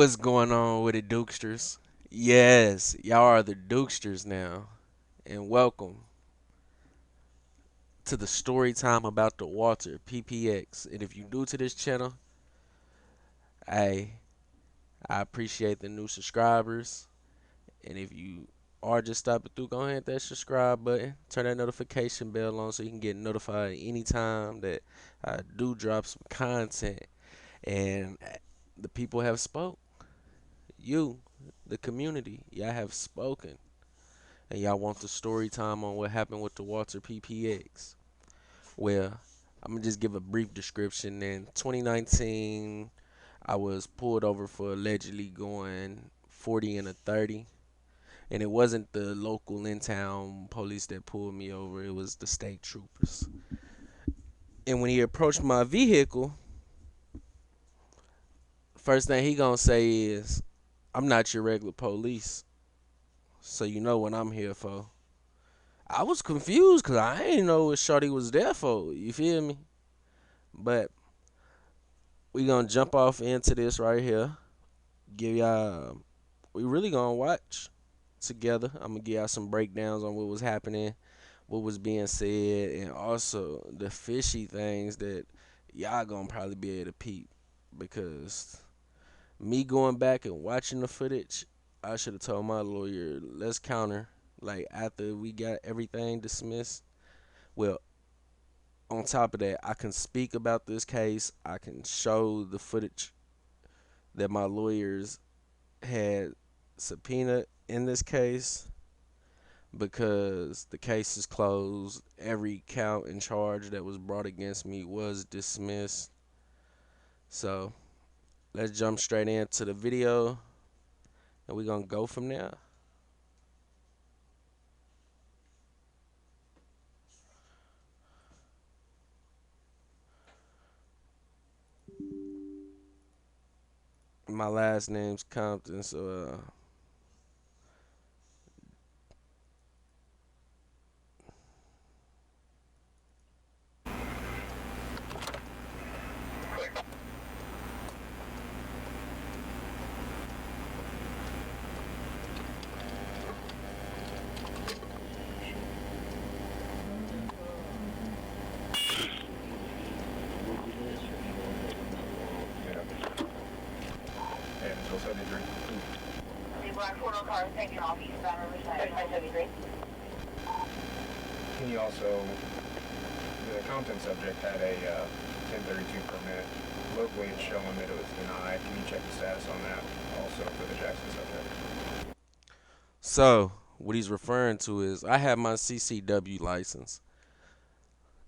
What's going on with the Dukesters? Yes, y'all are the Dukesters now, and welcome to the story time about the Walther PPX. And if you're new to this channel, I I appreciate the new subscribers. And if you are just stopping through, go ahead and hit that subscribe button, turn that notification bell on so you can get notified anytime that I do drop some content. And the people have spoke. You, the community, y'all have spoken. And y'all want the story time on what happened with the Walther PPX. Well, I'm gonna just give a brief description. In 2019, I was pulled over for allegedly going 40 and a 30, and it wasn't the local in-town police that pulled me over. It was the state troopers. And when he approached my vehicle, first thing he gonna say is, "I'm not your regular police, so you know what I'm here for." I was confused because I didn't know what Shorty was there for. You feel me? But we gonna jump off into this right here. Give y'all, we really gonna watch together. I'm gonna give y'all some breakdowns on what was happening, what was being said, and also the fishy things that y'all gonna probably be able to peep. Because me going back and watching the footage, I should have told my lawyer, let's counter. Like after we got everything dismissed. Well, on top of that, I can speak about this case. I can show the footage that my lawyers had subpoenaed in this case because the case is closed. Every count and charge that was brought against me was dismissed. So let's jump straight into the video and we're going to go from there. My last name's Compton, so And until 73. The black portal car is taking off eastbound Riverside. 73. Can you also, the Compton subject had a 1032 permit. Locally it's showing that it was denied. Can you check the status on that also for the Jackson subject? so what he's referring to is I have my CCW license.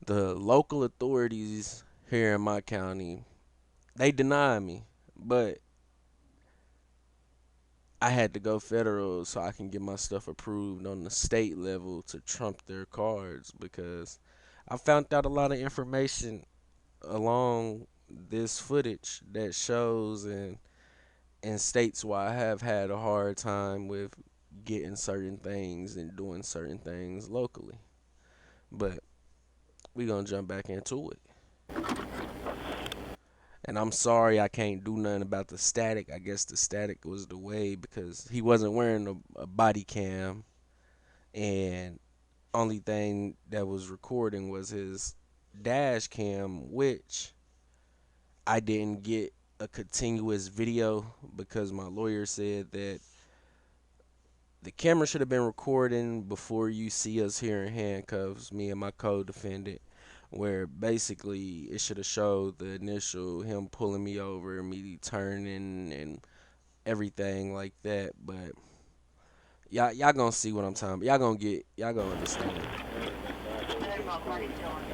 The local authorities here in my county, they denied me, but I had to go federal so I can get my stuff approved on the state level to trump their cards because I found out a lot of information along this footage that shows and states why I have had a hard time with getting certain things and doing certain things locally. But we gonna jump back into it. And I'm sorry I can't do nothing about the static. I guess the static was the way because he wasn't wearing a body cam, and only thing that was recording was his dash cam, which I didn't get a continuous video because my lawyer said that the camera should have been recording before you see us here in handcuffs, me and my co-defendant, where basically it should have showed the initial him pulling me over, me turning and everything like that. But y'all gonna see what I'm talking about. Y'all gonna understand. There's no party still on.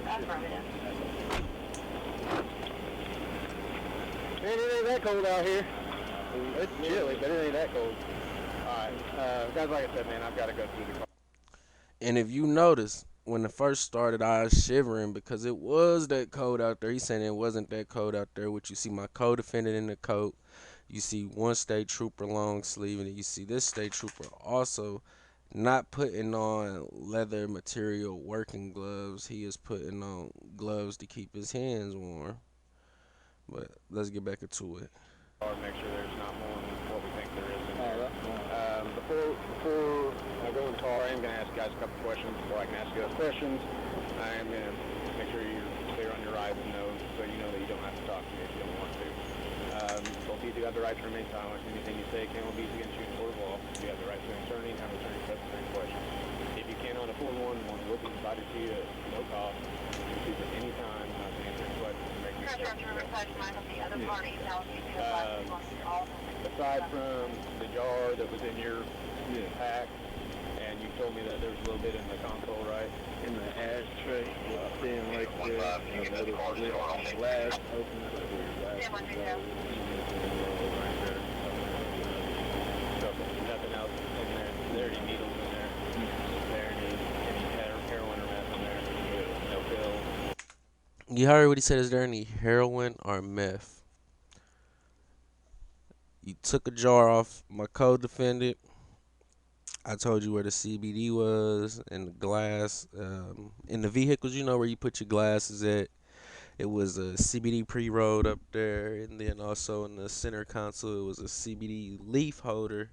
Affirmative. Man, it ain't that cold out here. It's chilly, but it ain't that cold. Alright, guys, like I said, man, I've got to go through the car. And if you notice, when it first started, I was shivering because it was that cold out there. He's saying it wasn't that cold out there, which you see my co-defendant in the coat. You see one state trooper long sleeve, and you see this state trooper also not putting on leather material working gloves. He is putting on gloves to keep his hands warm. But let's get back into it. Make sure there's not more than what we think there is in there. Before I go in the car, I am going to ask you guys a couple questions before I can ask you those questions. I am going to make sure you're clear on your rights and nose so you know that you don't have to talk to me if you don't want to. Both of you do have the right to remain silent. Anything you say can be used against you in court of law. You have the right to an attorney and have an attorney press any questions. If you cannot afford one will be provided to you at no cost. You can choose at any time not to answer any questions and make your aside from the jar that was in your pack, and you told me that there was a little bit in the console, right? In the ashtray, thin right there, a little glass open, Nothing else in there. Is there any needles in there? Is there any heroin or meth in there? No pills? You heard what he said. Is there any heroin or meth? You took a jar off my co-defendant. I told you where the CBD was and the glass. In the vehicles, you know where you put your glasses at. It was a CBD pre-rolled up there, and then also in the center console, it was a CBD leaf holder.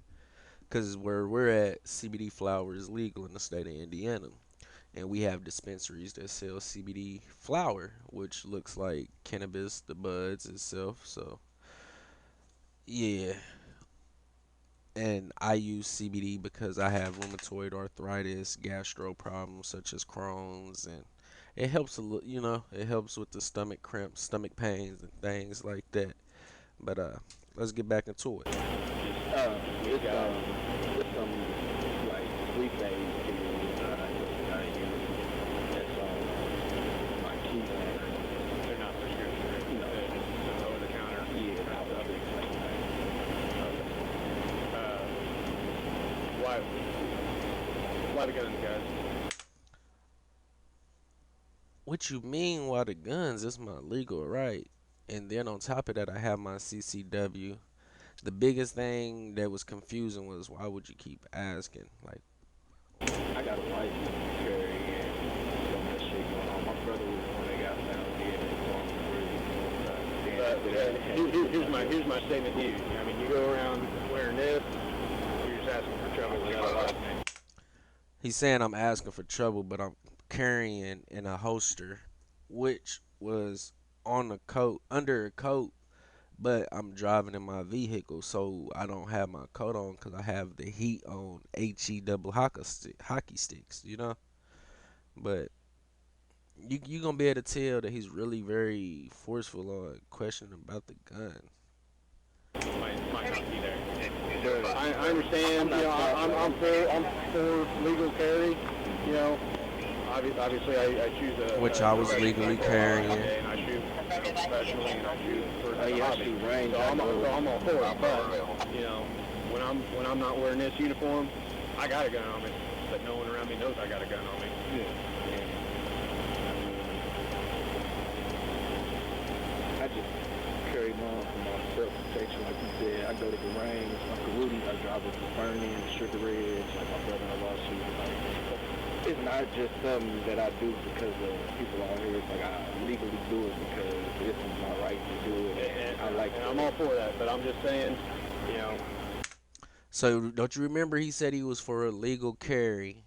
Because where we're at, CBD flower is legal in the state of Indiana. And we have dispensaries that sell CBD flower, which looks like cannabis, the buds itself. So, yeah. And I use CBD because I have rheumatoid arthritis, gastro problems such as Crohn's, and it helps it helps with the stomach cramps, stomach pains, and things like that. But let's get back into it. it's some like sleep aids I use. That's my key thing. They're not prescription. No. Just over the counter. Yeah, that's what Why the guns, guys? What you mean? Why the guns? It's my legal right. And then on top of that, I have my CCW. The biggest thing that was confusing was why would you keep asking? Like, I got a license to carry and so much shit going on. My brother was the one that got found dead. Here's my statement to you. I mean, you go around wearing this, you're just asking for trouble without a license. he's saying I'm asking for trouble, but I'm carrying in a holster, which was on a coat, under a coat, but I'm driving in my vehicle, so I don't have my coat on because I have the heat on HE double hockey sticks, you know. But you gonna be able to tell that he's really very forceful on questioning about the gun. Might not be there. I understand. I'm for legal carry. You know, obviously I choose a Which I was legally carrying. And I shoot professionally, and I shoot for Oh, yeah, I shoot range. So I'm all for it. But you know, when I'm not wearing this uniform, I got a gun on me, but no one around me knows I got a gun on me. I just carry mine for my self-protection, like you said. I go to the range, Uncle Rudy, I drive up to Fernie, Sugar Ridge, like my brother-in-law shoots. Like, it's not just something that I do because of people out here. It's like I legally do it because this is my right to do it. And I like and I'm all for that. But I'm just saying, you know. So don't you remember he said he was for a legal carry?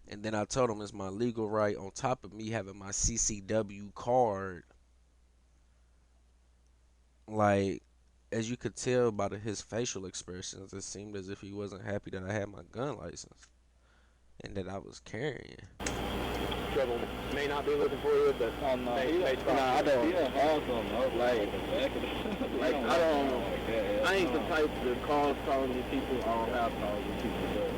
And then I told him it's my legal right on top of me having my CCW card. Like, as you could tell by his facial expressions, it seemed as if he wasn't happy that I had my gun license and that I was carrying. Trouble may not be looking for you, but may stop. I don't. I ain't the type to cause problems with people. I don't have problems with people, but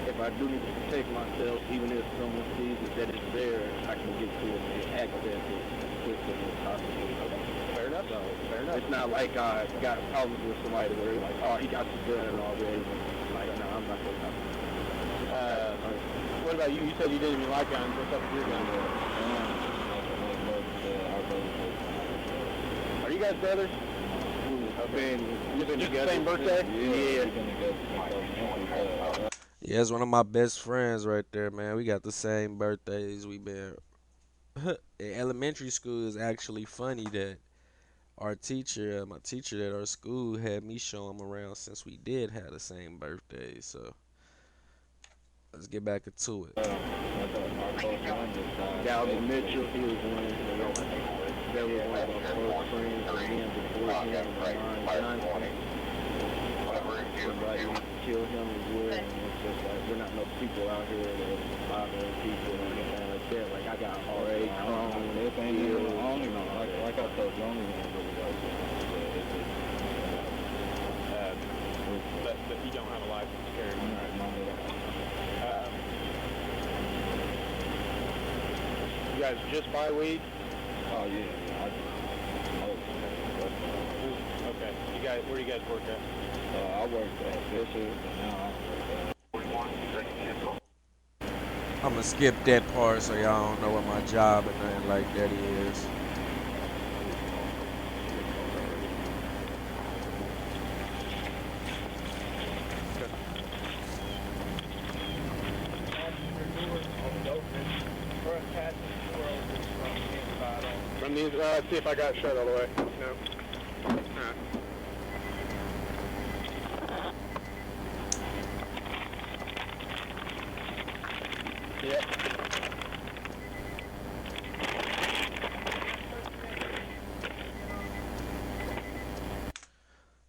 if I do need to protect myself, even if someone sees it that it's there, I can get to it and access it quicker than possible. Fair enough. So Fair enough. it's not like I got problems with somebody where like, oh, he got the gun already. Like, no, I'm not gonna talk. What about you? You said you didn't even like guns. What's up with your gun? Are you guys brothers? You've been Just the together same birthday? Yeah. Yeah, it's one of my best friends right there, man. We got the same birthdays. We been in elementary school. Is actually funny that my teacher at our school had me show him around since we did have the same birthday. So let's get back into it. Galvin Mitchell, he was one that was one of our close friends, and then before him, Ron Johnson. Somebody killed him as well, and it's just like, we're not no people out here that bother people or anything like that. Like, I got R.A. Crone, everything, like I told you, only one really goes But you don't have a license to carry. You guys just buy weed? Oh, yeah. Okay. Where do you guys work at? I worked at Fisher, but now I work at... I'm gonna skip that part so y'all don't know what my job and nothing like that is. From these, see if I got it shut all the way. No. Alright. Yep.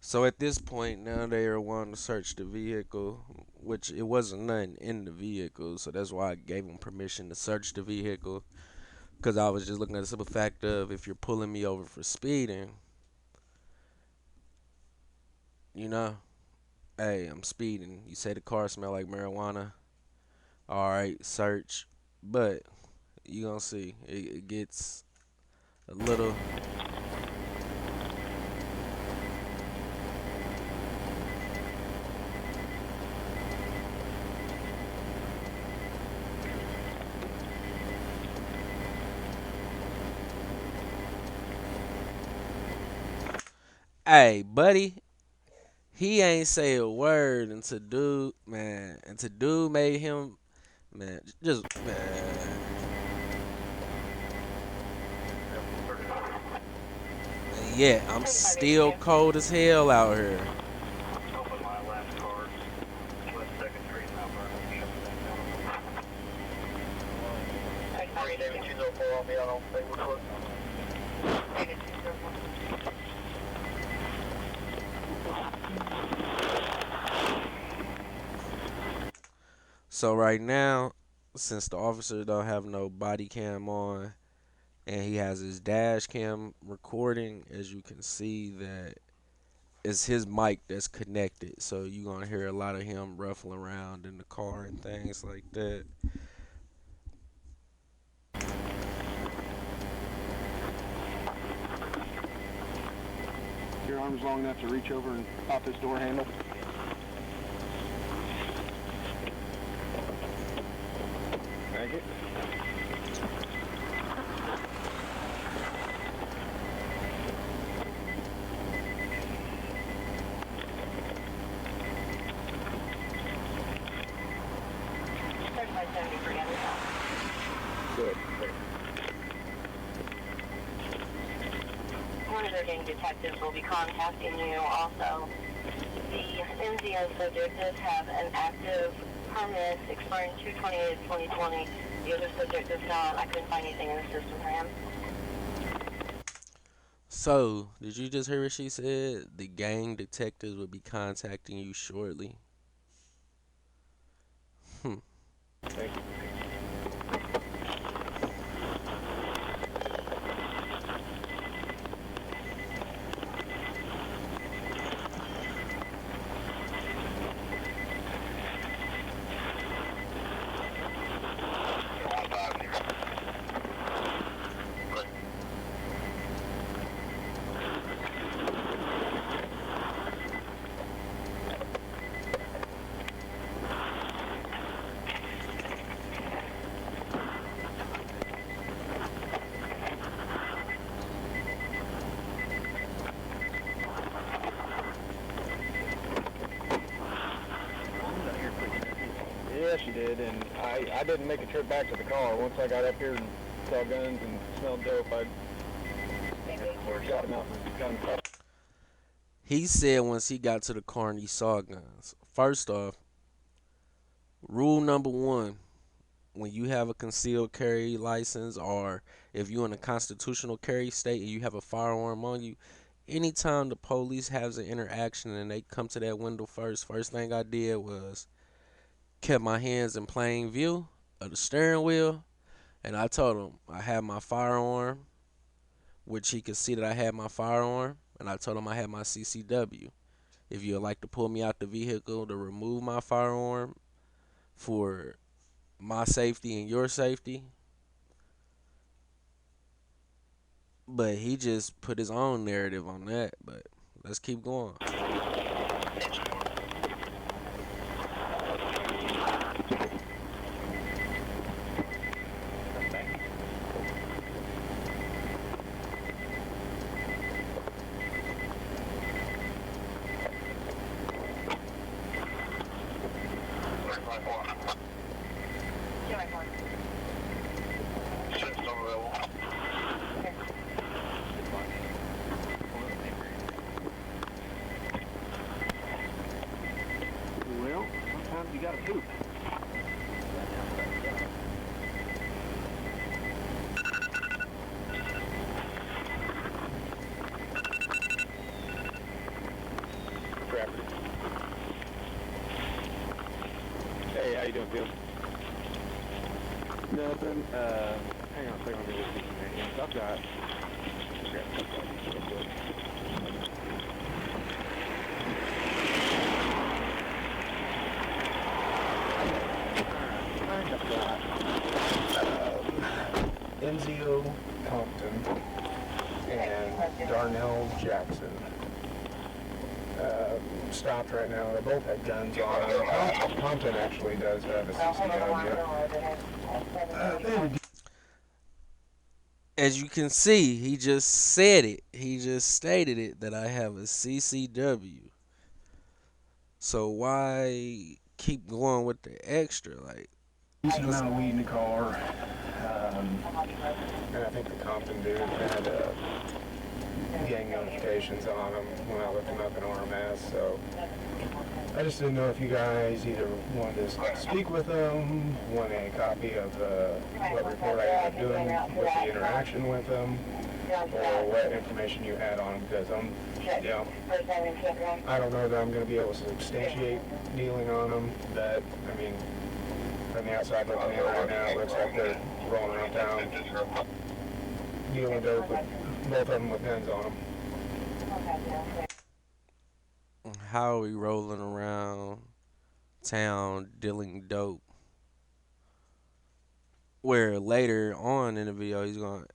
So at this point now they are wanting to search the vehicle, which it wasn't nothing in the vehicle, so that's why I gave them permission to search the vehicle. Because I was just looking at the simple fact of, if you're pulling me over for speeding, you know, hey, I'm speeding. You say the car smell like marijuana. All right, search. But you gonna see, it gets a little. Hey, buddy, he ain't say a word until dude made him, man, just, man. Yeah, I'm still cold as hell out here. Open my last card. West 2nd Street, Mount Vernon. Take 3, David 204, I'll be out on Facebook. David 204. So right now, since the officer don't have no body cam on, and he has his dash cam recording, as you can see that it's his mic that's connected, so you're gonna hear a lot of him ruffling around in the car and things like that. Your arm's long enough to reach over and pop this door handle. Thank you. There's my 73 on the top. Good. One of their gang detectives will be contacting you also. The NZO subject does have an active permit expiring 2/28/2020. The other subject does not. I couldn't find anything in the system for him. So, did you just hear what she said? The gang detectives will be contacting you shortly. Thank you. Yeah, she did, and I didn't make a trip back to the car. Once I got up here and saw guns and smelled dope, I shot him out. He said once he got to the car and he saw guns. First off, rule number one, when you have a concealed carry license or if you're in a constitutional carry state and you have a firearm on you, anytime the police has an interaction and they come to that window first thing I did was kept my hands in plain view of the steering wheel, and I told him I had my firearm, which he could see that I had my firearm, and I told him I had my CCW. If you'd like to pull me out the vehicle to remove my firearm for my safety and your safety. But he just put his own narrative on that. But let's keep going. Well, sometimes you gotta poop. Property. Hey, how you doing, Phil? Nothing. Hang on a second. Let me just get some names. I've got. Grab a couple of these real quick. I've got Enzio Compton and Darnell Jackson. Stopped right now. They both had guns on them. Compton actually does have a CCW. As you can see, he just said it. He just stated it that I have a CCW. So why keep going with the extra? Like, Decent amount of weed in the car. And I think the Compton dude had gang notifications on him when I looked him up in RMS. So I just didn't know if you guys either wanted to speak with him, want a copy of what report I ended up doing with the interaction with him, or what information you had on him, because I don't know that I'm going to be able to substantiate dealing on him. That, I mean, from the outside looking in right now, it looks like they're rolling around town, dealing dope with both of them with guns on them. how are we rolling around town dealing dope? Where later on in the video, he's going,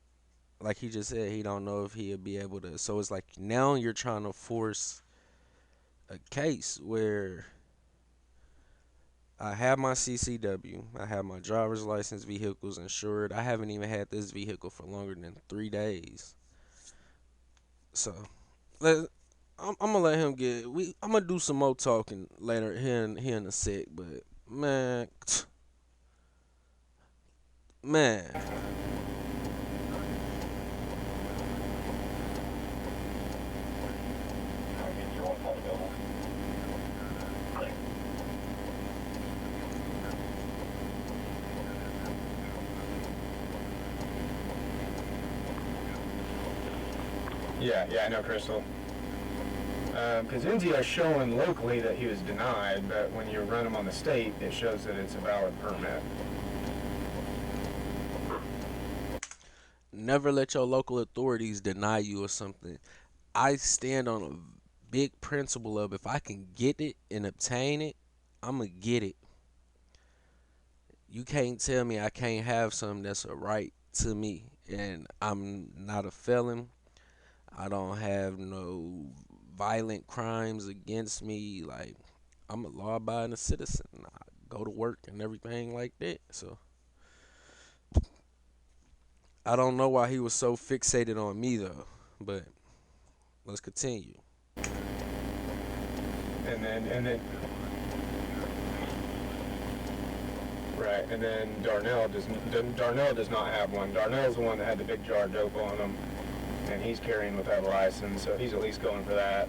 like he just said, he don't know if he'll be able to. So it's like now you're trying to force a case where I have my CCW, I have my driver's license, vehicles insured. I haven't even had this vehicle for longer than 3 days. So I'm gonna let him get. I'm gonna do some more talking later here in a sec. But man, man. Yeah, I know, Crystal. Because Enzio's showing locally that he was denied, but when you run him on the state, it shows that it's a valid permit. Never let your local authorities deny you or something. I stand on a big principle of if I can get it and obtain it, I'm going to get it. You can't tell me I can't have something that's a right to me. And I'm not a felon. I don't have no violent crimes against me. Like, I'm a law-abiding citizen. I go to work and everything like that. So I don't know why he was so fixated on me though. But let's continue. And then right, and then Darnell does not have one. Darnell's the one that had the big jar of dope on him. and he's carrying without a license, so he's at least going for that.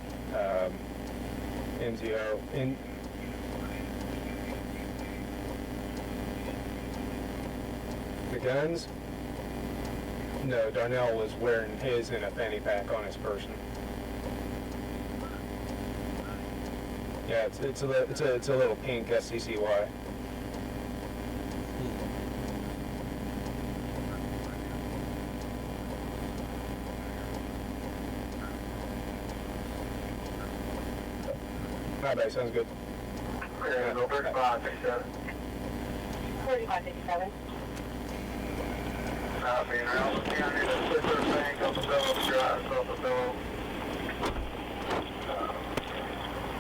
NZO. The guns? No, Darnell was wearing his in a fanny pack on his person. Yeah, it's a little pink SCCY. Not bad, sounds good. Yeah, no, 3557. 3557. Being around the county, the sister thing, off the fellow, drive, off the fellow.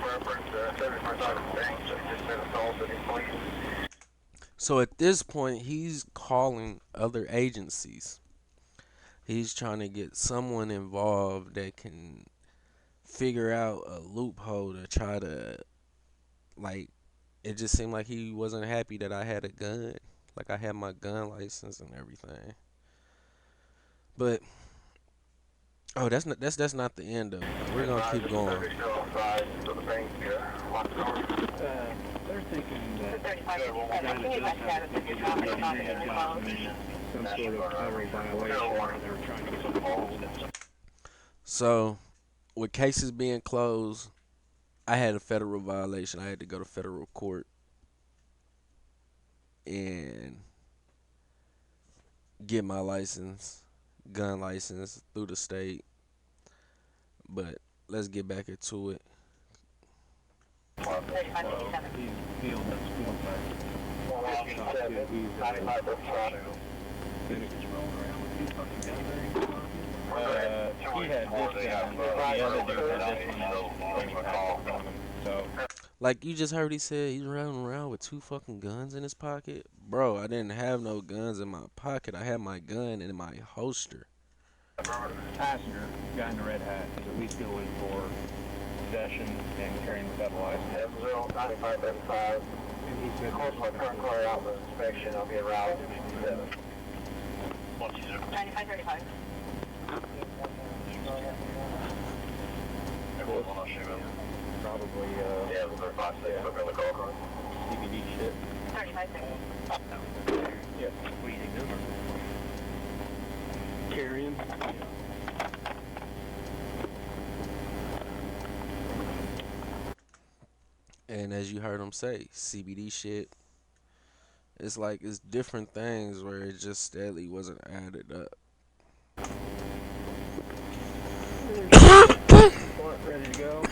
Reference 75,000 things, so he just been assaulted in police. So at this point, he's calling other agencies. He's trying to get someone involved that can figure out a loophole to try to, like, it just seemed like he wasn't happy that I had a gun. Like, I had my gun license and everything. But that's not the end of it. We're gonna keep going. They're thinking that the guy that does have a ticket has got committed some sort of federal violation, or they were trying to get involved. So, with cases being closed, I had a federal violation. I had to go to federal court and get my license, gun license, through the state. But let's get back into it. He's field that's field back. Shot too. He's Phoenix rolling around with two fucking guns there. He had this gun, but the other dude had this one on him. So. Like you just heard, he said he's running around with 2 fucking guns in his pocket. Bro, I didn't have no guns in my pocket. I had my gun in my holster. Passenger, guy in the red hat, is at least going for possession and carrying without a license. 9575. Close my current car out for inspection. I'll be around 9535. Probably, yeah, we'll go 5-6. Look on the call card. CBD shit. 35-6. Yeah. What do you think those are? Carrying. And as you heard him say, CBD shit. It's like it's different things where it just steadily wasn't added up. Ready to go.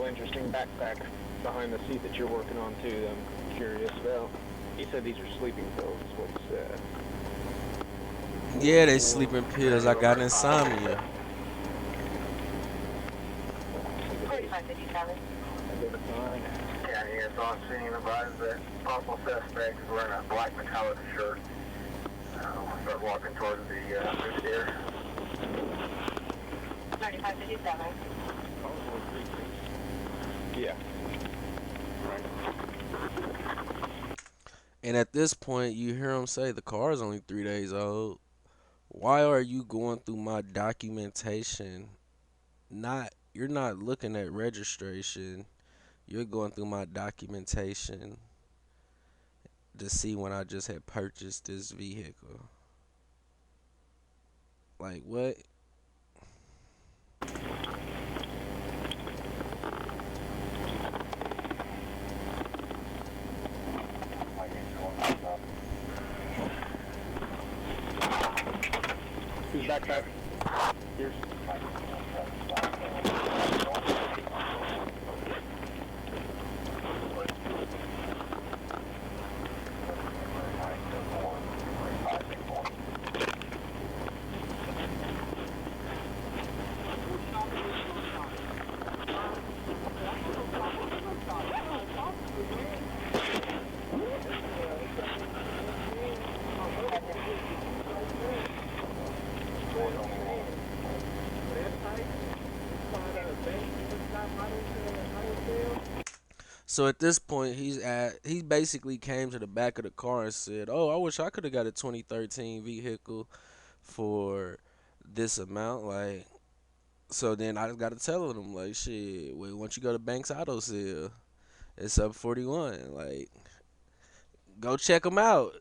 Interesting backpack behind the seat that you're working on too that I'm curious about. He said these are sleeping pills is what he said. Yeah, they sleeping pills. I got insomnia. 3557. Yeah, here, so I'm seeing advised that possible suspect is wearing a black metallic shirt. We'll start walking towards the booth here. 3557. Yeah. And at this point, you hear him say the car is only 3 days old. Why are you going through my documentation? You're not looking at registration. You're going through my documentation to see when I just had purchased this vehicle. Like what? backside. Here's. So at this point, he basically came to the back of the car and said, "Oh, I wish I could have got a 2013 vehicle for this amount." Like, so then I just got to tell him like, "Shit, wait, once you go to Banks Auto Sale, it's up 41. Like, go check them out."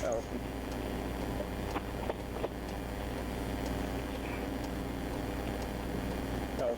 Oh. Oh.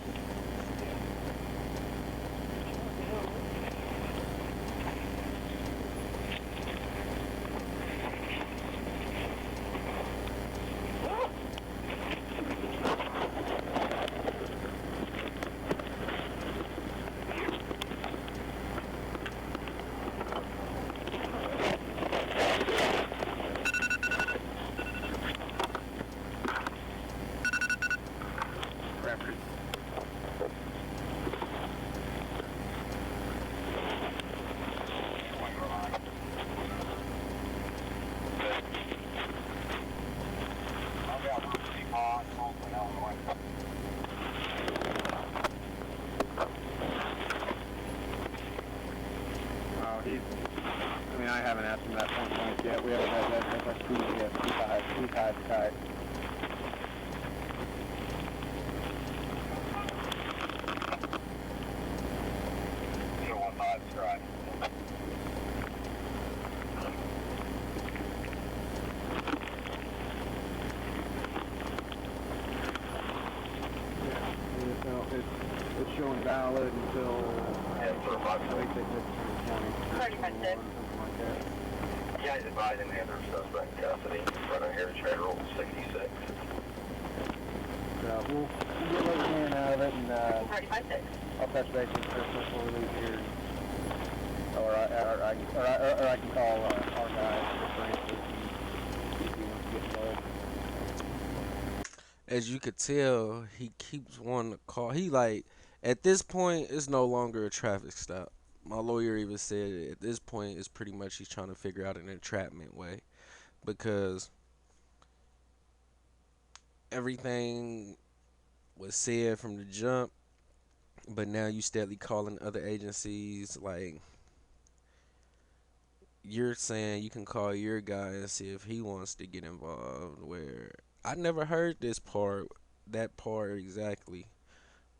I mean, I haven't asked him that point blank yet. We haven't had that much food yet. He's tight. It's showing valid until something like that. Yeah, he's advising the other suspect in custody in front of Heritage Federal 66. We'll get what we can out of it, and 35-6. I'll touch base with Chris before we leave here. Or I can call our guy, Francis, and see if he wants to get involved. As you could tell, he keeps wanting to call. He like, at this point, it's no longer a traffic stop. My lawyer even said at this point, it's pretty much he's trying to figure out an entrapment way, because everything was said from the jump, but now you steadily calling other agencies. Like, you're saying you can call your guy and see if he wants to get involved, where I never heard that part exactly,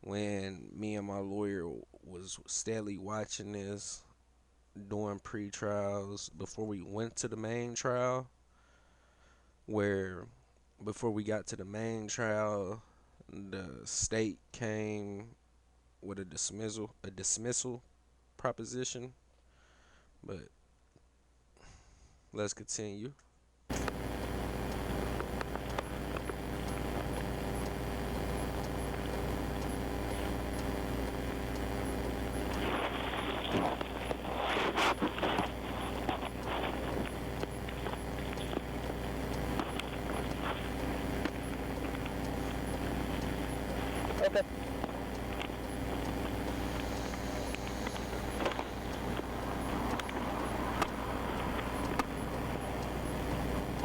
when me and my lawyer was steadily watching this, doing pre-trials before we went to the main trial, where before we got to the main trial, the state came with a dismissal proposition. But let's continue. Okay.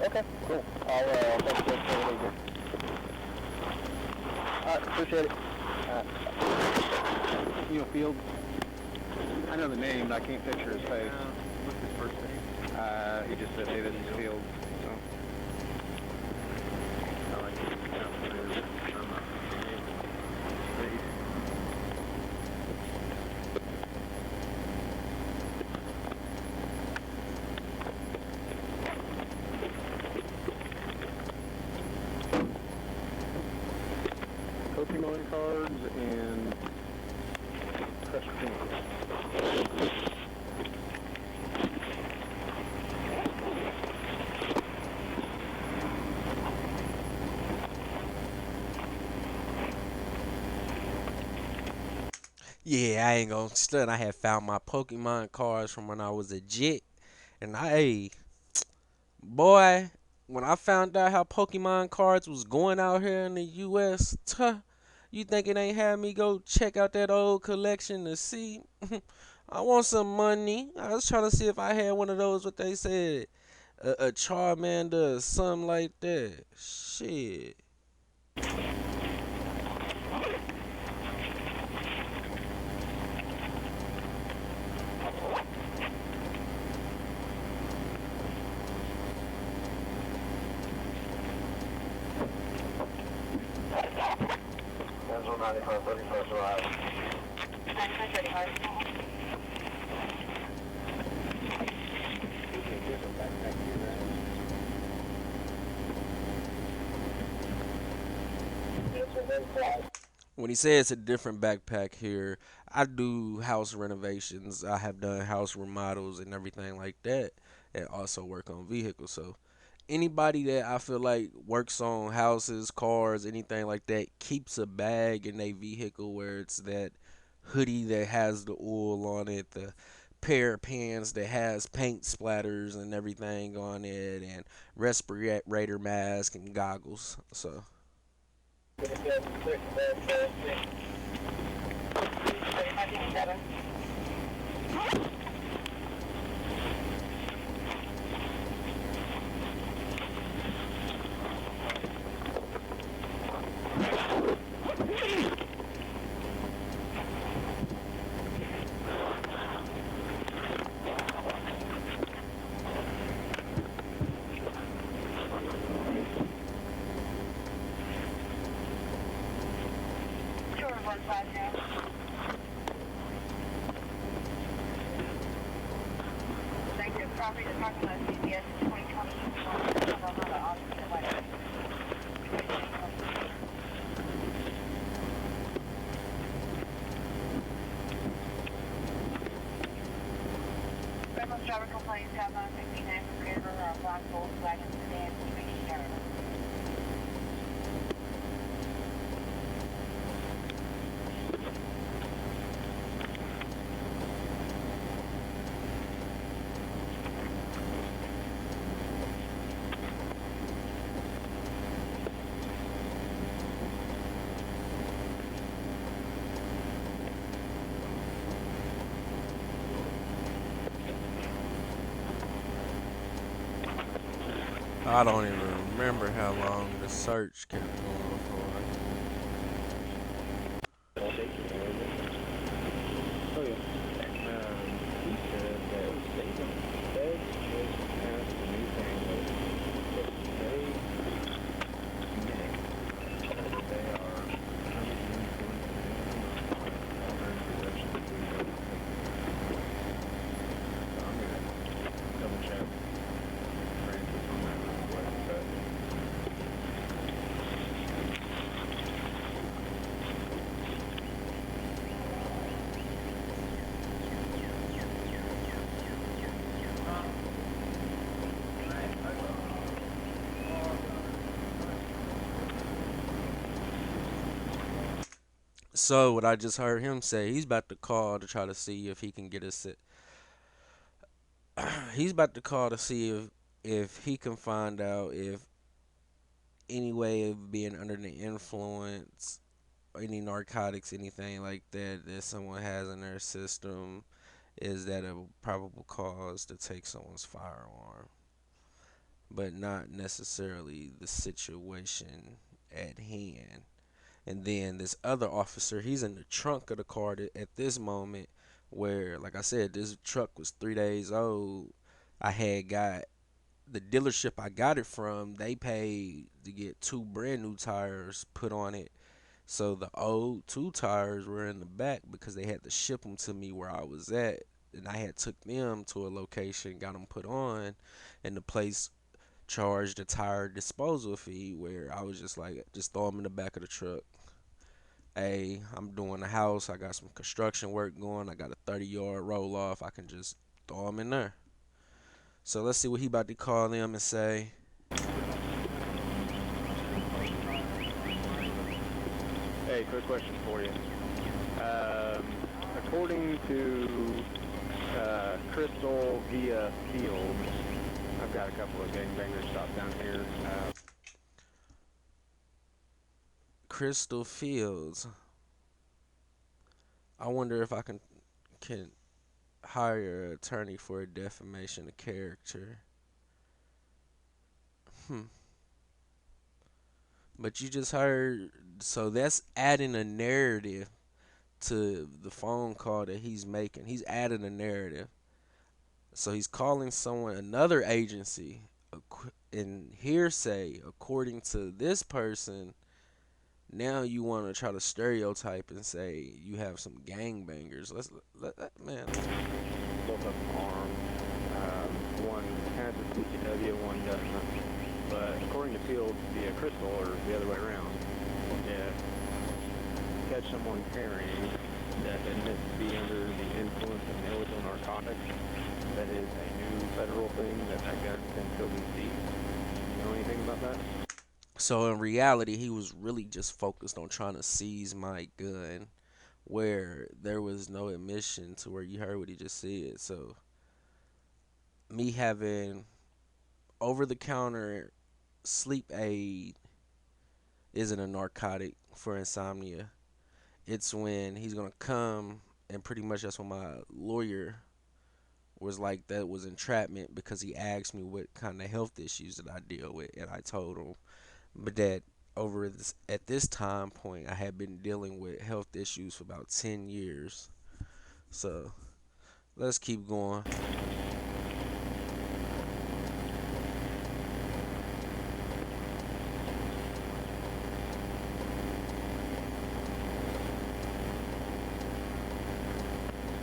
Okay, cool. I'll touch base with you later. Alright, appreciate it. Neil Field. I know the name, but I can't picture his face. What's his first name? He just said, hey, this is Field. So. I like it. I'm not familiar. Pokemon cards and crush pins. Yeah, I ain't gonna stunt. I had found my Pokemon cards from when I was a jit, and boy, when I found out how Pokemon cards was going out here in the U.S., you think it ain't had me go check out that old collection to see? I want some money. I was trying to see if I had one of those, what they said, a Charmander or something like that. Shit. Angel 9535 Drive. 9535. When he says a different backpack here, I do house renovations. I have done house remodels and everything like that, and also work on vehicles. So anybody that I feel like works on houses, cars, anything like that, keeps a bag in their vehicle where it's that hoodie that has the oil on it, the pair of pants that has paint splatters and everything on it, and respirator mask and goggles. So 3557. Sure, 150. Thank you. Property Department of CBS 2020. Criminal driver complaints have on 59 from River Black Volkswagen sedan, speaking driver. I don't even remember how long the search kept going for. Oh yeah. He said that they don't, feds just passed a new thing that they are I'm gonna double check Francis on that real quick, but So what I just heard him say, he's about to call to try to see if he can get us. He's about to call to see if he can find out if any way of being under the influence, or any narcotics, anything like that that someone has in their system, is that a probable cause to take someone's firearm, but not necessarily the situation at hand. And then this other officer, he's in the trunk of the car at this moment, where, like I said, this truck was 3 days old. I had got the dealership I got it from, they paid to get two brand new tires put on it. So the old two tires were in the back because they had to ship them to me where I was at. And I had took them to a location, got them put on, and the place charged a tire disposal fee where I was just like, just throw them in the back of the truck. Hey, I'm doing a house. I got some construction work going. I got a 30-yard roll off. I can just throw them in there. So let's see what he about to call them and say. Hey, quick question for you. according to Crystal via Fields, I've got a couple of gangbangers stopped down here. Crystal Fields. I wonder if I can hire an attorney for a defamation of character. Hmm. But you just heard, so that's adding a narrative to the phone call that he's making. He's adding a narrative. So he's calling someone, another agency, in hearsay, according to this person. Now you want to try to stereotype and say you have some gangbangers. Man. Both of them armed. One has a CCW, one doesn't. But according to Fields via Crystal, or the other way around, if you catch someone carrying that admits to be under the influence of illegal narcotics, that is a new federal thing that gun can still be seized. You know anything about that? So in reality, he was really just focused on trying to seize my gun, where there was no admission to where you heard what he just said. So me having over the counter sleep aid isn't a narcotic for insomnia. It's when he's gonna come, and pretty much that's when my lawyer was like that was entrapment, because he asked me what kind of health issues that I deal with, and I told him, but that over this at this time point I had been dealing with health issues for about 10 years. So let's keep going.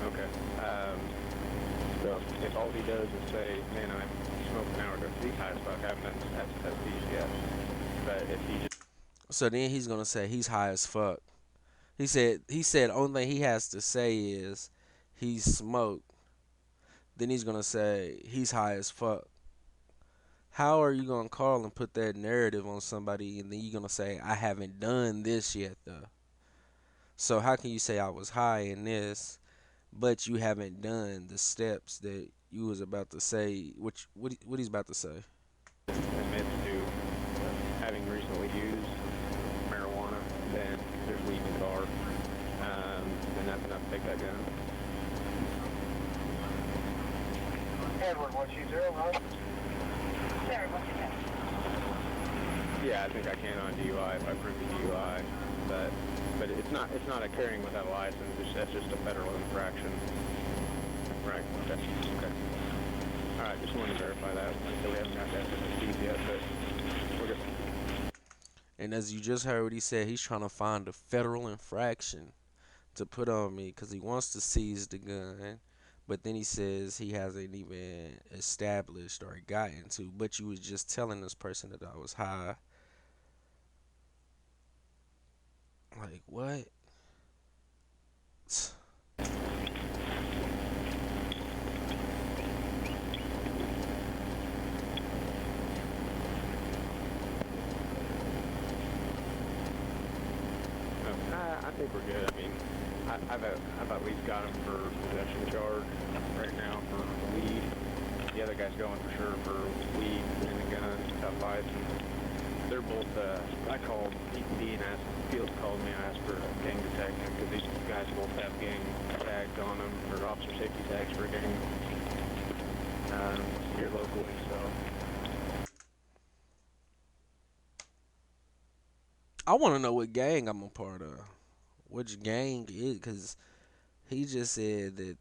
Okay. So if all he does is say, man, I'm smoking an hour ago, he's high as fuck, I haven't that's these yet. But if he just So then he's gonna say he's high as fuck. He said only thing he has to say is he smoked. Then he's gonna say he's high as fuck. How are you gonna call and put that narrative on somebody, and then you're gonna say I haven't done this yet though? So how can you say I was high in this, but you haven't done the steps that you was about to say? What he's about to say? admits to having recently used marijuana, then there's weed in the car, then that's enough to take that gun. Edward, 120, right? Sir, what's your name? Yeah, I think I can on DUI if I prove the DUI, but it's not a carrying without a license. That's just a federal infraction. Right. Okay. Okay. All right. Just wanted to verify that. So we haven't got that to the Steve yet, but we're good. And as you just heard what he said, he's trying to find a federal infraction to put on me because he wants to seize the gun. But then he says he hasn't even established or gotten to. But you was just telling this person that I was high. Like, what? I think we're good. I mean, I've at least got him for possession charge right now for weed. The other guy's going for sure for weed and the gun, without license. They're both, I called EPD and asked, Fields called me, I asked for a gang detective because these guys both have gang tags on them, or officer safety tags for a gang here locally, so. I want to know what gang I'm a part of. Which gang is, because he just said that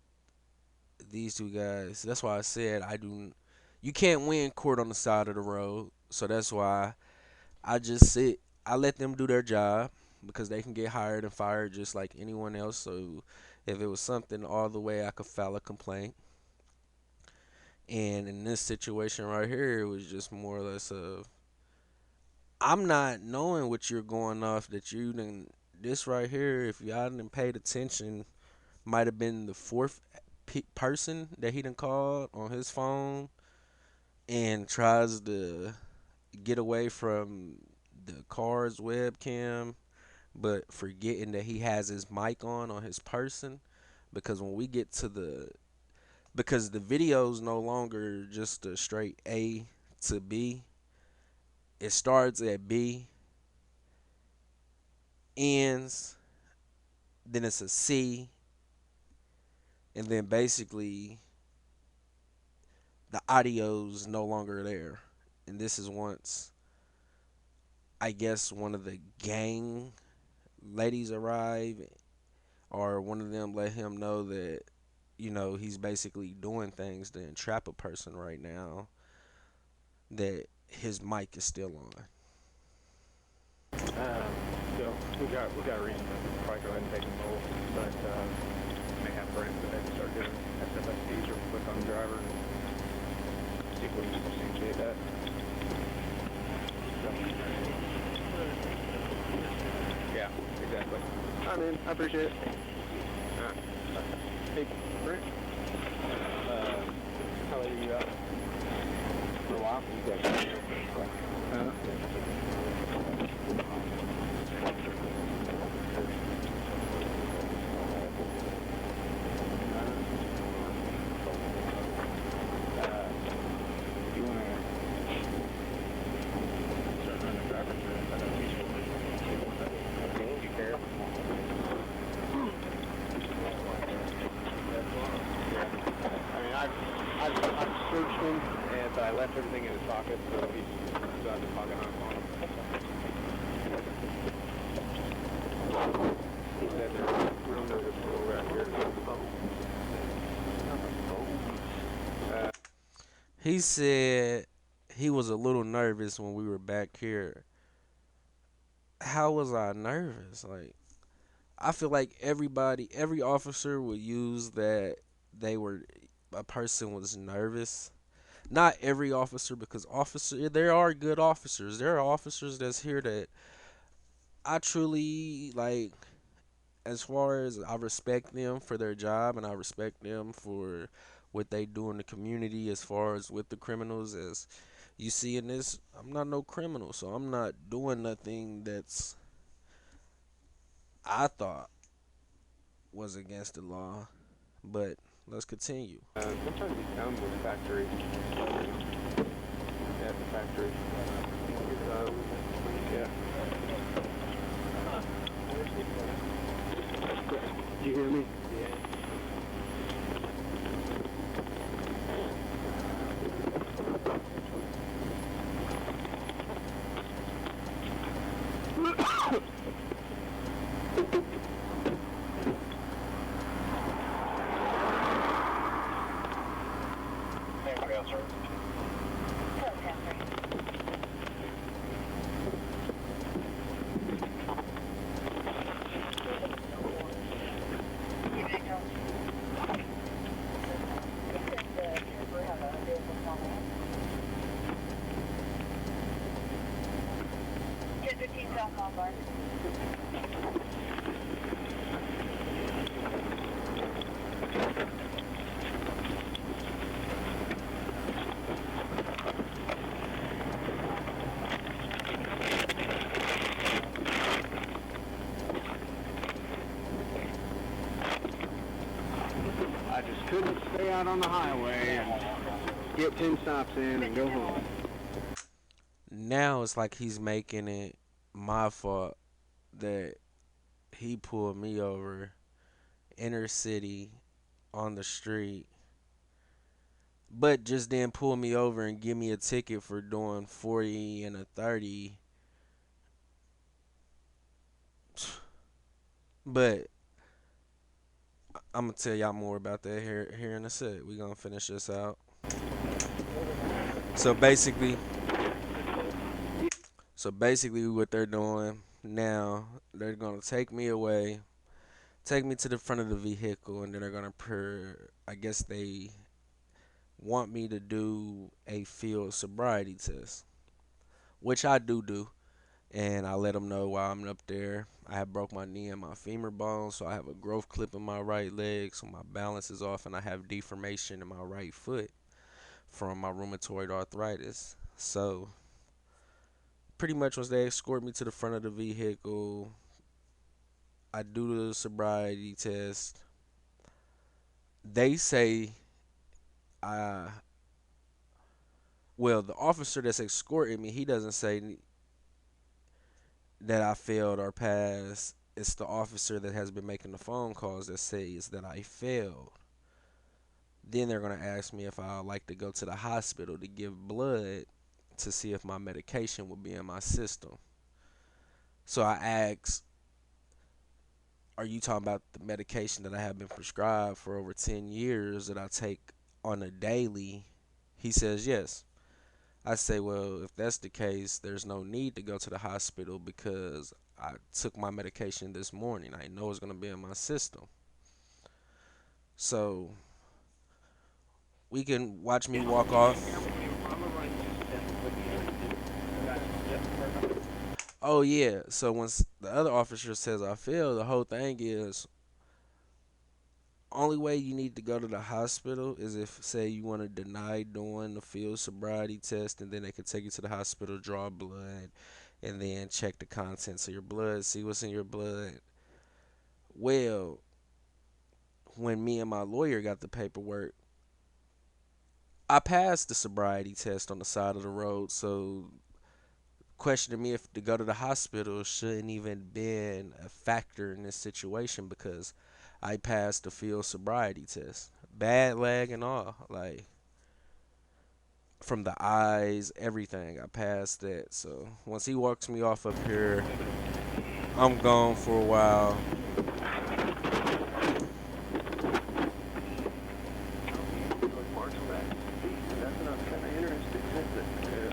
these two guys. That's why I said I do. You can't win court on the side of the road. So that's why I just sit. I let them do their job because they can get hired and fired just like anyone else. So if it was something all the way, I could file a complaint. And in this situation right here, it was just more or less of I'm not knowing what you're going off that you didn't. This right here, if y'all didn't paid attention, might have been the fourth person that he done called on his phone and tries to get away from the car's webcam, but forgetting that he has his mic on his person. because when we get to because the video's no longer just a straight A to B. It starts at B, ends, then it's a C, and then basically the audio's no longer there. And this is once, I guess, one of the gang ladies arrive, or one of them let him know that, he's basically doing things to entrap a person right now, that his mic is still on. So we got a reason to probably go ahead and take them both, but may have friends that maybe start doing SFSDs or click on the driver and see if we can substantiate that. So, yeah, exactly. All right, man. I appreciate it. All right. Hey, Brent. How late are you out? For a while? You guys you want to start running the driver through it? I don't you care? I mean, I've searched him, and I left everything in his pocket, so he's out of his pocket on him. He said there's room to go right here. He said he was a little nervous when we were back here. How was I nervous? Like, I feel like every officer would use that a person was nervous. Not every officer, because there are good officers. There are officers that's here that I truly like. As far as I respect them for their job, and I respect them for what they do in the community, as far as with the criminals, as you see in this, I'm not no criminal, so I'm not doing nothing that's I thought was against the law. But let's continue. Sometimes he sounds with factory. Yeah, the factory. Yeah. Do you hear me? Yeah. Anybody else, sir? I just couldn't stay out on the highway and get 10 stops in and go home. Now it's like he's making it my fault that he pulled me over inner city on the street, but just then pull me over and give me a ticket for doing 40 and a 30. But I'm gonna tell y'all more about that here in a sec. We gonna finish this out. So basically, what they're doing now, they're gonna take me away, take me to the front of the vehicle, and then they're gonna I guess they want me to do a field sobriety test, which I do. And I let them know while I'm up there, I have broke my knee and my femur bone, so I have a growth clip in my right leg, so my balance is off, and I have deformation in my right foot from my rheumatoid arthritis. So pretty much once they escort me to the front of the vehicle, I do the sobriety test. They say I well, the officer that's escorting me, he doesn't say that I failed or passed. It's the officer that has been making the phone calls that says that I failed. Then they're gonna ask me if I would like to go to the hospital to give blood to see if my medication will be in my system. So I asked, "Are you talking about the medication that I have been prescribed for over 10 years that I take on a daily?" He says yes. I say, well, if that's the case, there's no need to go to the hospital because I took my medication this morning. I know it's going to be in my system. So we can watch me walk off. Oh, yeah. So once the other officer says I failed, the whole thing is only way you need to go to the hospital is if, say, you want to deny doing the field sobriety test, and then they can take you to the hospital, draw blood, and then check the contents of your blood, see what's in your blood. Well, when me and my lawyer got the paperwork, I passed the sobriety test on the side of the road, so questioning me if to go to the hospital shouldn't even been a factor in this situation because I passed the field sobriety test. Bad leg and all. Like from the eyes, everything. I passed that. So once he walks me off up here, I'm gone for a while. That's not kind of interesting, is it?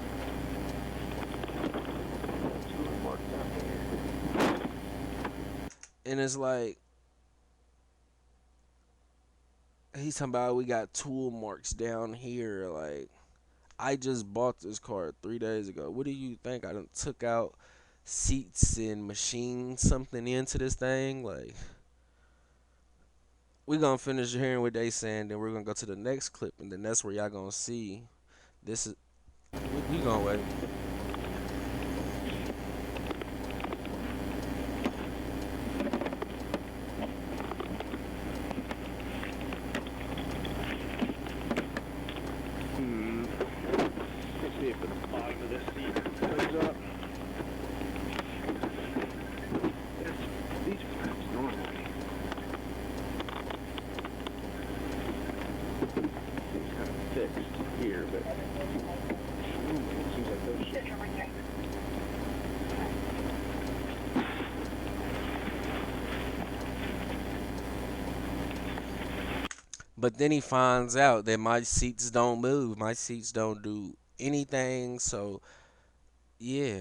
And it's like he's talking about we got tool marks down here. Like I just bought this car 3 days ago. What do you think? I done took out seats and machined something into this thing. Like we gonna finish hearing what they saying, then we're gonna go to the next clip, and then that's where y'all gonna see this is. We gonna wait. Let's see if the bottom of this seat comes up. These flaps normally. It's kind of fixed here, but it seems like those should. But then he finds out that my seats don't move. My seats don't do anything. So yeah.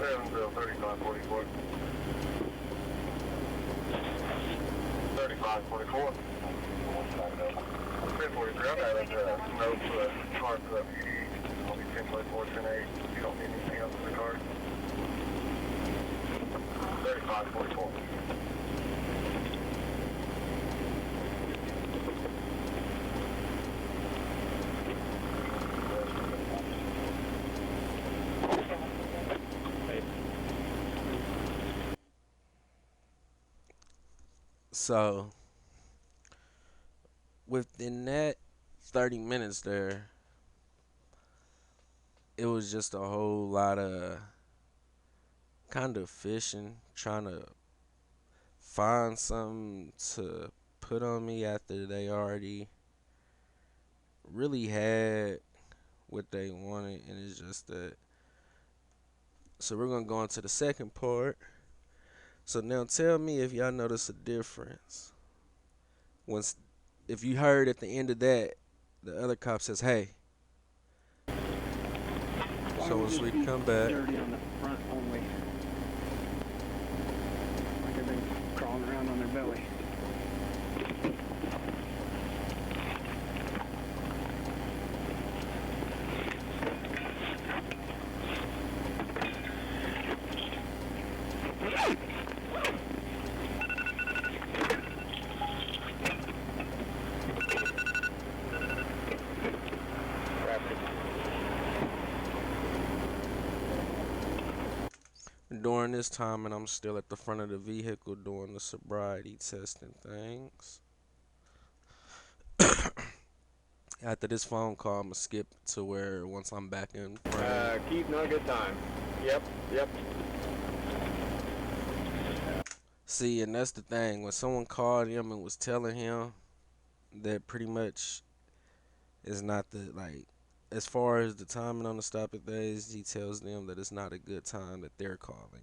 Evansville 3544. 3544. 1043, I've had a note for a car for the I'll be 10.4, 10.8. You don't need anything else in the car. 3544. So within that 30 minutes there, it was just a whole lot of kind of fishing, trying to find something to put on me after they already really had what they wanted, and it's just that So we're gonna go on to the second part. So now tell me if y'all notice a difference. Once if you heard at the end of that, the other cop says, "Hey, Why so would once just we be come back, dirty on the front only? Like they've been crawling around on their belly. during this time and I'm still at the front of the vehicle doing the sobriety testing things. After this phone call, I'm gonna skip to where once I'm back in frame. Keith, not a good time. Yep, yep. See, and that's the thing. When someone called him and was telling him that pretty much is not the like, as far as the timing on the stopping days, he tells them that it's not a good time that they're calling.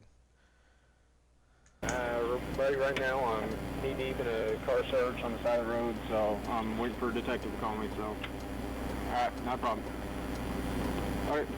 Buddy, right now I'm knee deep in a car search on the side of the road, so I'm waiting for a detective to call me, so. Alright, not a problem. Alright.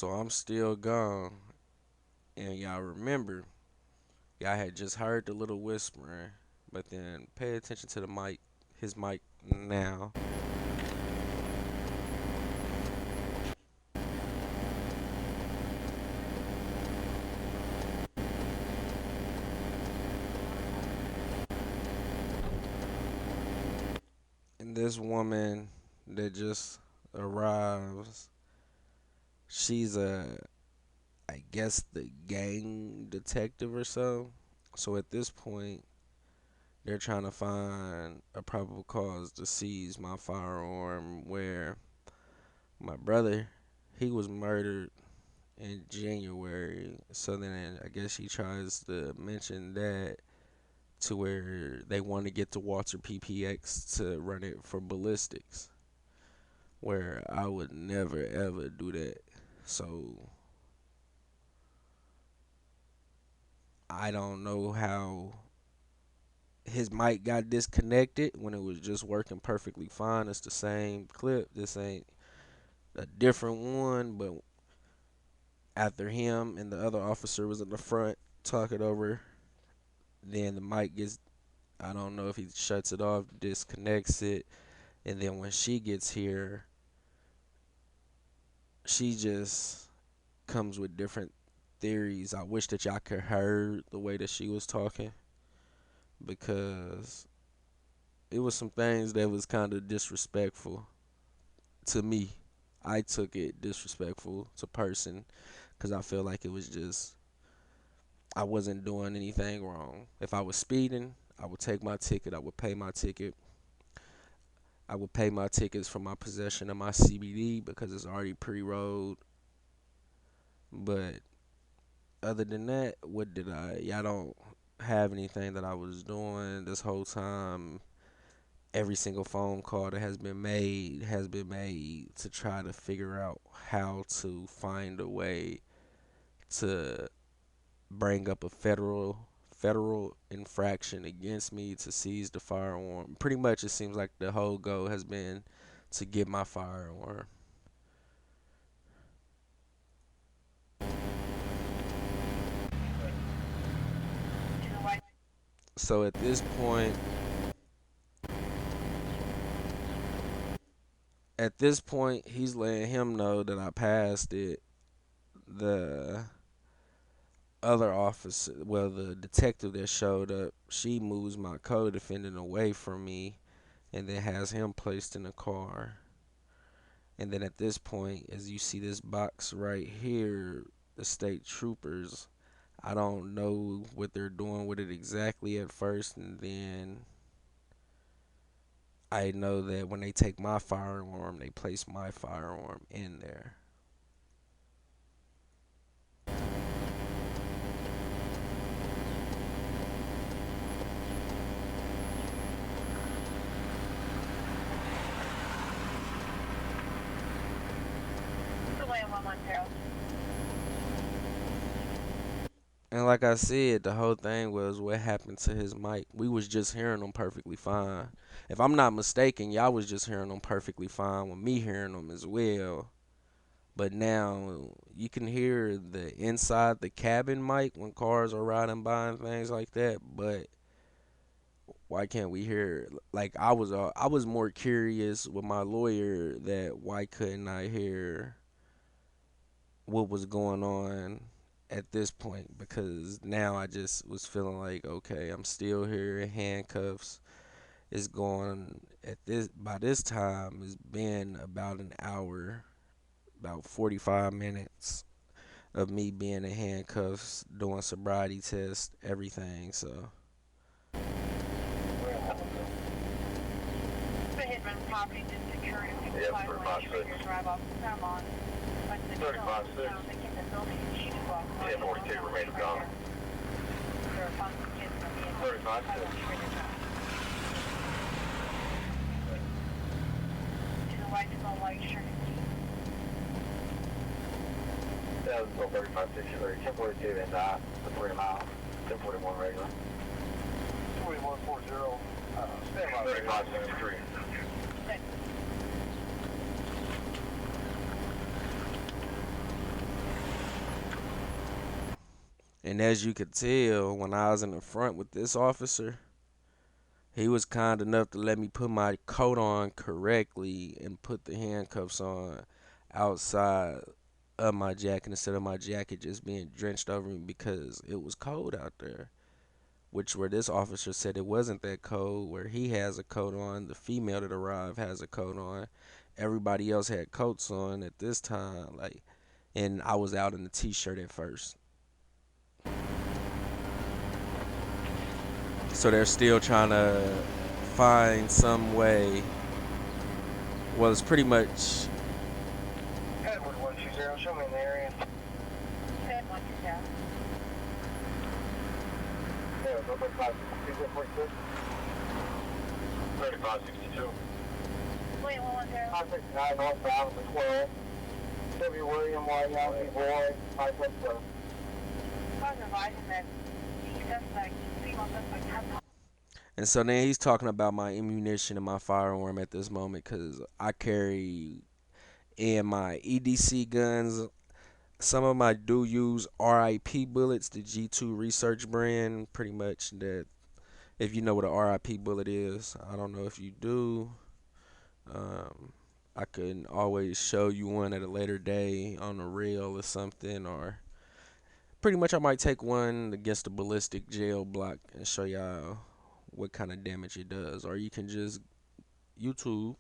So I'm still gone. And y'all remember, y'all had just heard the little whispering, but then pay attention to the mic, his mic now. And this woman that just arrives, she's I guess the gang detective or so. So at this point, they're trying to find a probable cause to seize my firearm where my brother, he was murdered in January. So then I guess she tries to mention that to where they want to get to Walther PPX to run it for ballistics, where I would never ever do that. So I don't know how his mic got disconnected when it was just working perfectly fine. It's the same clip. This ain't a different one, but after him and the other officer was in the front talking over, then the mic gets, I don't know if he shuts it off, disconnects it, and then when she gets here, she just comes with different theories. I wish that y'all could heard the way that she was talking, because it was some things that was kind of disrespectful to me. I took it disrespectful to person because I feel like it was just, I wasn't doing anything wrong. If I was speeding, I would take my ticket. I would pay my ticket. I would pay my tickets for my possession of my CBD because it's already pre-rolled. But other than that, what did I? Y'all don't have anything that I was doing this whole time. Every single phone call that has been made to try to figure out how to find a way to bring up a federal infraction against me to seize the firearm. Pretty much it seems like the whole goal has been to get my firearm. So at this point he's letting him know that I passed it. The other officer, well, the detective that showed up, she moves my co-defendant away from me and then has him placed in a car. And then at this point, as you see this box right here, the state troopers, I don't know what they're doing with it exactly at first, and then I know that when they take my firearm, they place my firearm in there. And like I said, the whole thing was what happened to his mic. We was just hearing him perfectly fine. If I'm not mistaken, y'all was just hearing him perfectly fine with me hearing him as well. But now you can hear the inside the cabin mic when cars are riding by and things like that. But why can't we hear it? Like I was more curious with my lawyer that why couldn't I hear what was going on at this point, because now I just was feeling like, okay, I'm still here in handcuffs. It's going at this by this time it's been about an hour, about 45 minutes of me being in handcuffs, doing sobriety tests, everything. So Yeah, 35-6. 35-6. Yeah, 42 remain gone. 35-6. Yeah, it was 35-63. 1042 and the 3 mile. 1041 regular. 4140. Stand by 3563. and as you could tell, when I was in the front with this officer, he was kind enough to let me put my coat on correctly and put the handcuffs on outside of my jacket instead of my jacket just being drenched over me because it was cold out there. Which where this officer said it wasn't that cold, where he has a coat on, the female that arrived has a coat on, everybody else had coats on at this time, like, and I was out in the t-shirt at first. So they're still trying to find some way. Well, it's pretty much. Edward 120, show me in the area. Ed 120. Yeah, 3562. 3562. William 110. 569 northbound to 12. W. William Y. Yankee Boy. 5 I was advising that And so then he's talking about my ammunition and my firearm at this moment because I carry in my EDC guns. Some of them I do use RIP bullets, the G2 Research brand, pretty much. That if you know what a RIP bullet is, I don't know if you do. Um, I can always show you one at a later day on a reel or something, or pretty much I might take one against a ballistic gel block and show y'all what kind of damage it does. Or you can just YouTube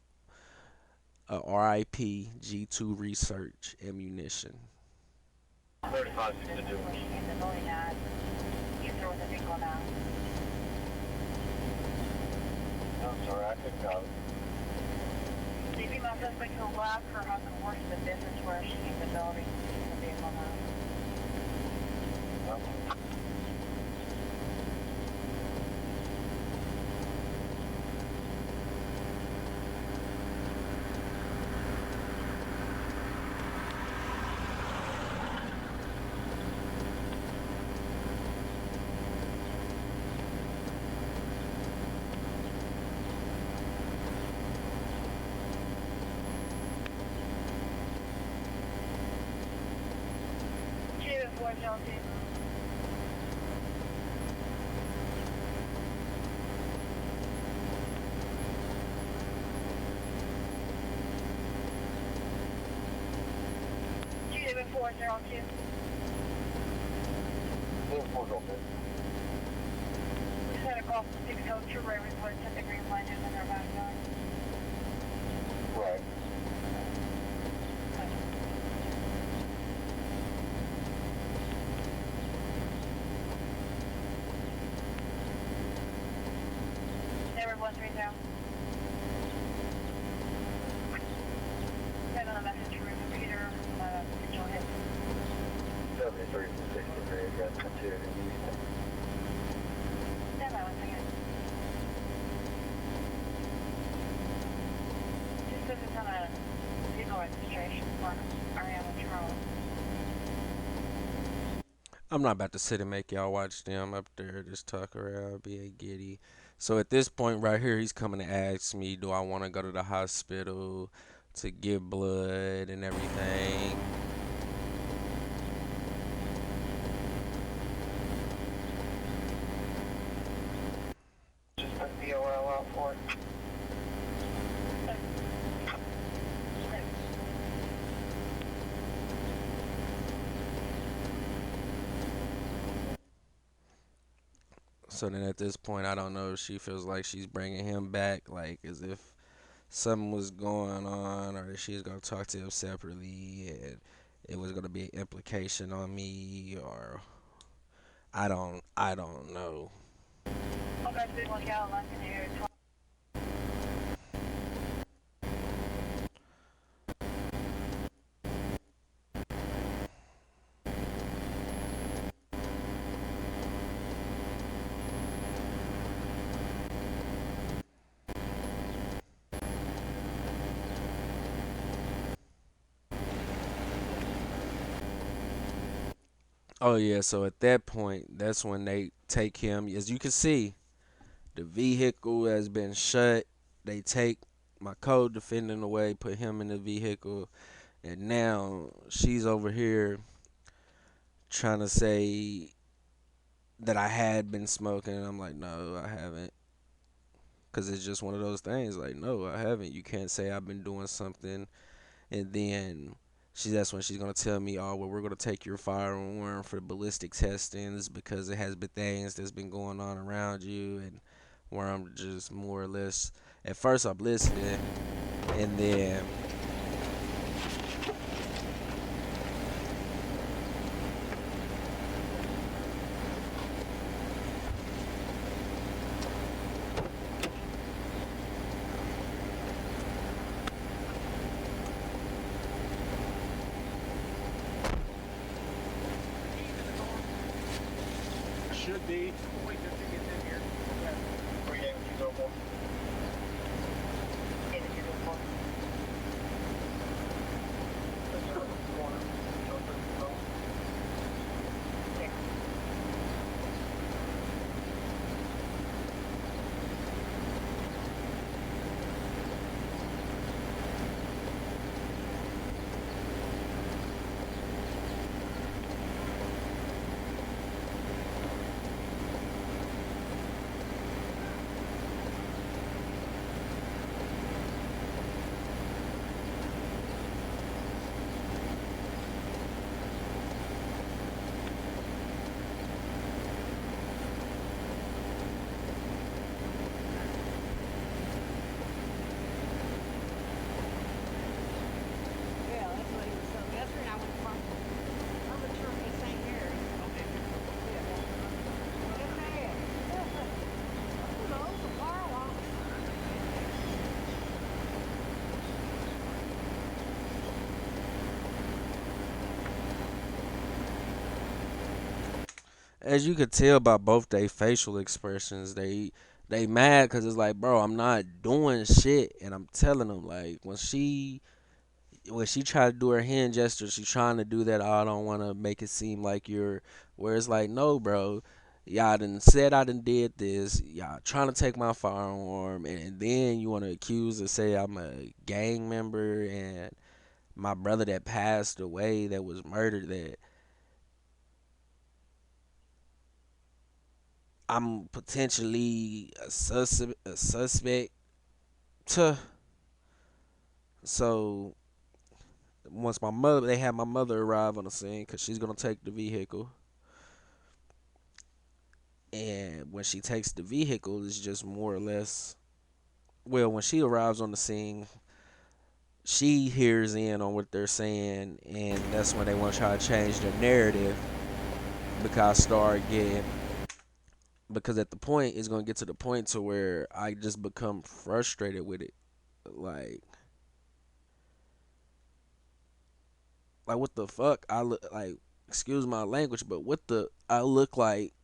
RIP G2 Research ammunition. 35 to do. I'm sorry, I couldn't go. The female suspect who left her husband works in the business where she needs the ability to use the vehicle now. Chelsea. G 402. 402. We just had a call from 602 Ray Report at the green light in their backyard. Right. Never 130. Send on a message to Ruben Peter. Join him. 73 to 63, got continued in Houston. Stand by 1 second. Just because it's on a vehicle registration for Ariana Charles. I'm not about to sit and make y'all watch them up there just talk around, being giddy. So at this point right here, he's coming to ask me, do I want to go to the hospital to give blood and everything? Just put the OL out for it. So then at this point, I don't know if she feels like she's bringing him back, like as if something was going on, or she's going to talk to him separately and it was going to be an implication on me, or I don't know. Okay, big one, gal, left in here. Oh yeah, so at that point, that's when they take him. As you can see, the vehicle has been shut. They take my co-defendant away, put him in the vehicle, and now she's over here trying to say that I had been smoking. And I'm like, no, I haven't. Because it's just one of those things. Like, no, I haven't. You can't say I've been doing something. And then that's when she's going to tell me, oh, well, we're going to take your firearm for ballistic testings because it has been things that's been going on around you. And where I'm just more or less, at first I'm listening. And then Should be. Wait till she gets in here. Okay. Where you at? You go for? In the uniform. That's around the corner. Don't put the phone. There. as you could tell by both their facial expressions, they mad because it's like, bro, I'm not doing shit, and I'm telling them like when she tried to do her hand gesture, she's trying to do that. Oh, I don't want to make it seem like you're. Where it's like, no, bro. Y'all done said I done did this. Y'all trying to take my firearm, and then you want to accuse and say I'm a gang member and my brother that passed away that was murdered that I'm potentially a suspect to. So once they had my mother arrive on the scene because she's gonna take the vehicle. And when she takes the vehicle, it's just more or less. Well, when she arrives on the scene, she hears in on what they're saying, and that's when they want to try to change the narrative. Because I start getting, because at the point, it's gonna get to the point to where I just become frustrated with it. Like, like what the fuck? I look like, excuse my language, but what the I look like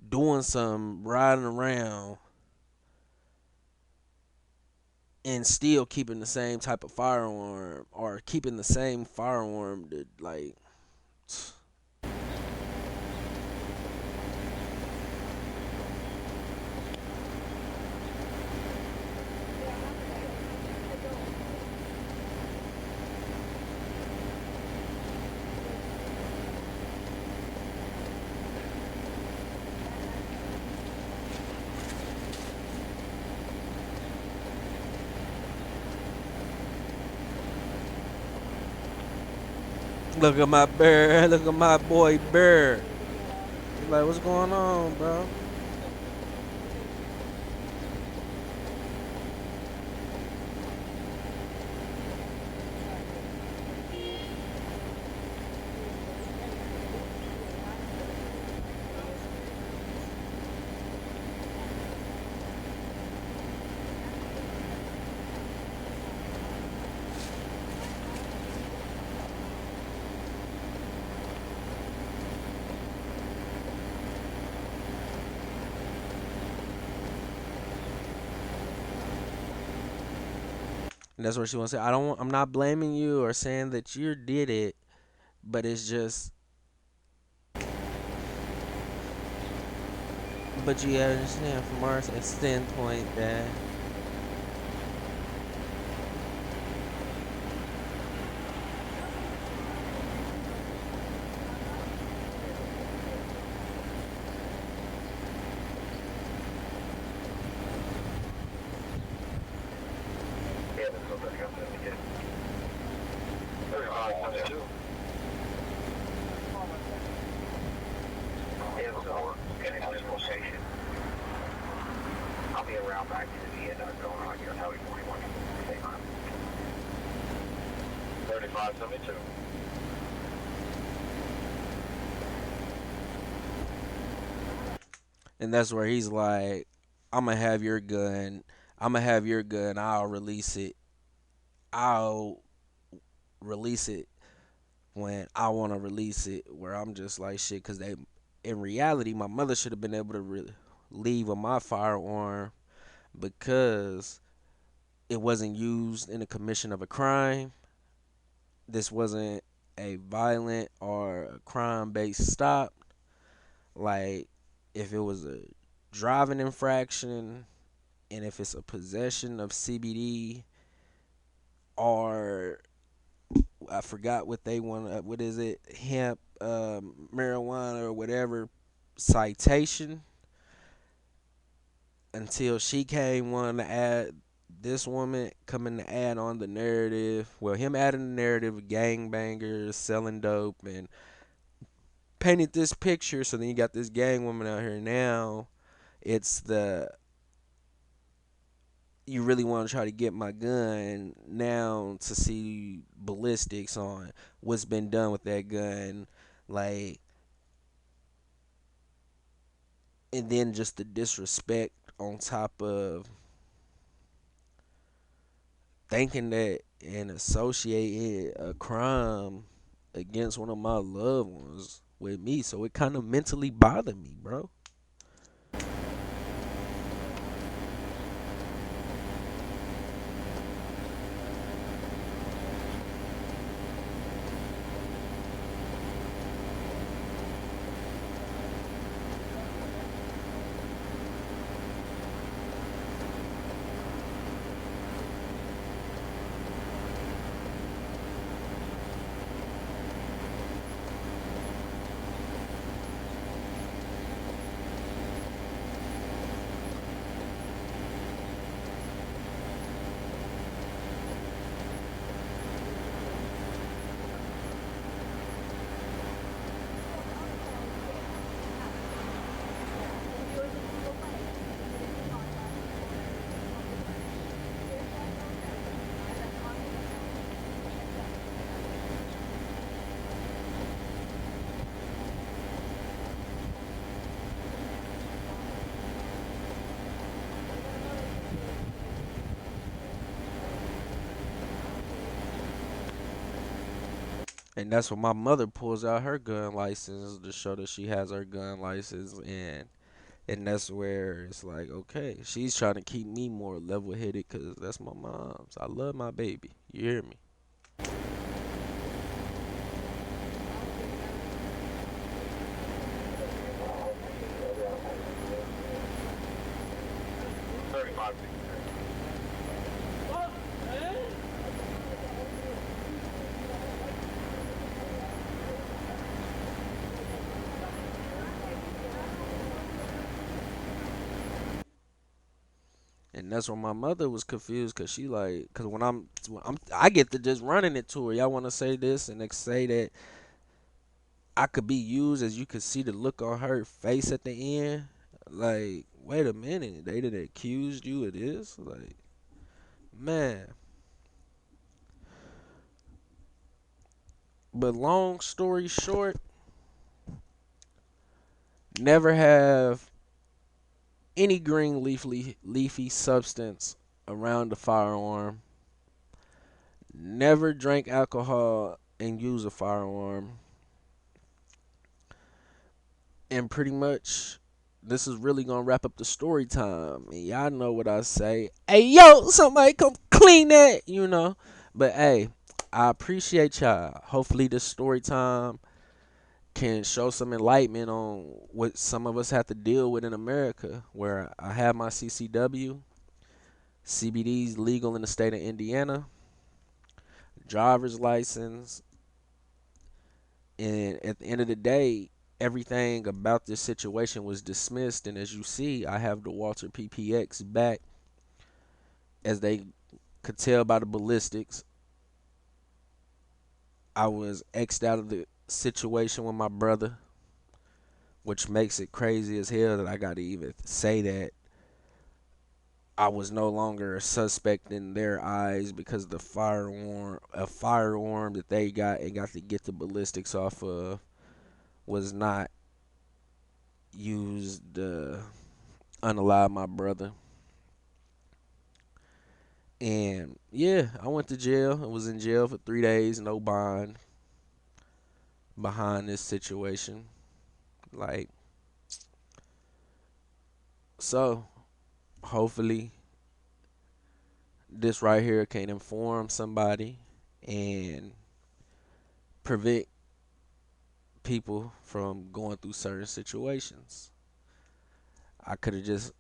doing some riding around and still keeping the same type of firearm or keeping the same firearm that like look at my bear, look at my boy bear. Like what's going on, bro? And that's what she wants to say. I'm not blaming you or saying that you did it, but it's just but you gotta understand from our standpoint that Yeah, that's what they're going to get. 3572. Yeah, so, getting to this location. I'll be around back to the end of going on here. How we 41. Stay on. 3572. and that's where he's like, I'm gonna have your gun. I'm gonna have your gun. I'll release it when I want to release it. Where I'm just like shit, because in reality, my mother should have been able to leave with my firearm because it wasn't used in the commission of a crime. This wasn't a violent or a crime based stop. Like, if it was a driving infraction and if it's a possession of CBD or I forgot what they want, what is it, hemp, marijuana, or whatever citation, until she came one to add this woman coming to add on the narrative. Well, him adding the narrative of gangbangers selling dope and painted this picture. So then you got this gang woman out here now. It's the you really want to try to get my gun now to see ballistics on what's been done with that gun, like, and then just the disrespect on top of thinking that and associating a crime against one of my loved ones. with me, so it kind of mentally bothered me, bro. And that's when my mother pulls out her gun license to show that she has her gun license, and that's where it's like, okay, she's trying to keep me more level headed because that's my mom's. I love my baby. You hear me? 35. And that's when my mother was confused because she like, because I get to just running it to her. Y'all want to say this and they say that I could be used, as you could see the look on her face at the end. Like, wait a minute, they didn't accuse you of this? Like, man. But long story short, never have any green leafy substance around the firearm. Never drank alcohol and use a firearm. And pretty much, this is really gonna wrap up the story time. And y'all know what I say. Hey, yo, somebody come clean that, you know. But hey, I appreciate y'all. Hopefully, this story time can show some enlightenment on what some of us have to deal with in America, where I have my CCW, CBD's legal in the state of Indiana, driver's license, and at the end of the day, everything about this situation was dismissed. And as you see, I have the Walther PPX back. As they could tell by the ballistics, I was X'd out of the situation with my brother, which makes it crazy as hell that I got to even say that I was no longer a suspect in their eyes because the firearm that they got and got to get the ballistics off of was not used to unalive my brother. And yeah, I went to jail. I was in jail for 3 days, no bond behind this situation. Like, so hopefully this right here can inform somebody and prevent people from going through certain situations. I could have just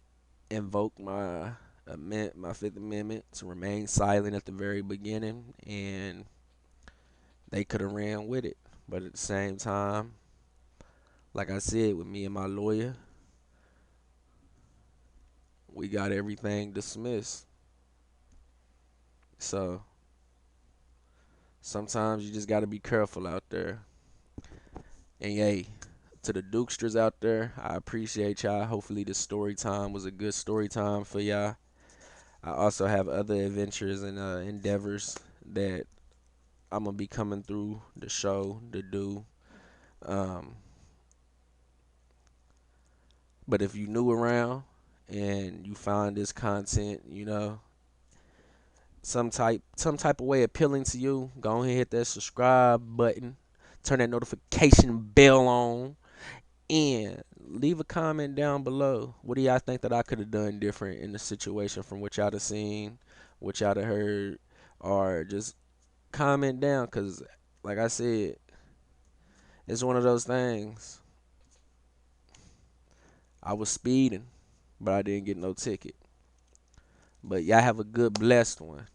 invoked my Fifth Amendment to remain silent at the very beginning, and they could have ran with it. But at the same time, like I said, with me and my lawyer, we got everything dismissed. So sometimes you just got to be careful out there. And hey, to the Dukesters out there, I appreciate y'all. Hopefully this story time was a good story time for y'all. I also have other adventures and endeavors that I'm gonna be coming through the show to do. Um, but if you new around and you find this content, some type of way appealing to you, go ahead and hit that subscribe button. Turn that notification bell on. And leave a comment down below. What do y'all think that I could have done different in the situation from what y'all have seen, what y'all have heard, or just comment down? Because, like I said, it's one of those things. I was speeding, but I didn't get no ticket. But y'all have a good, blessed one.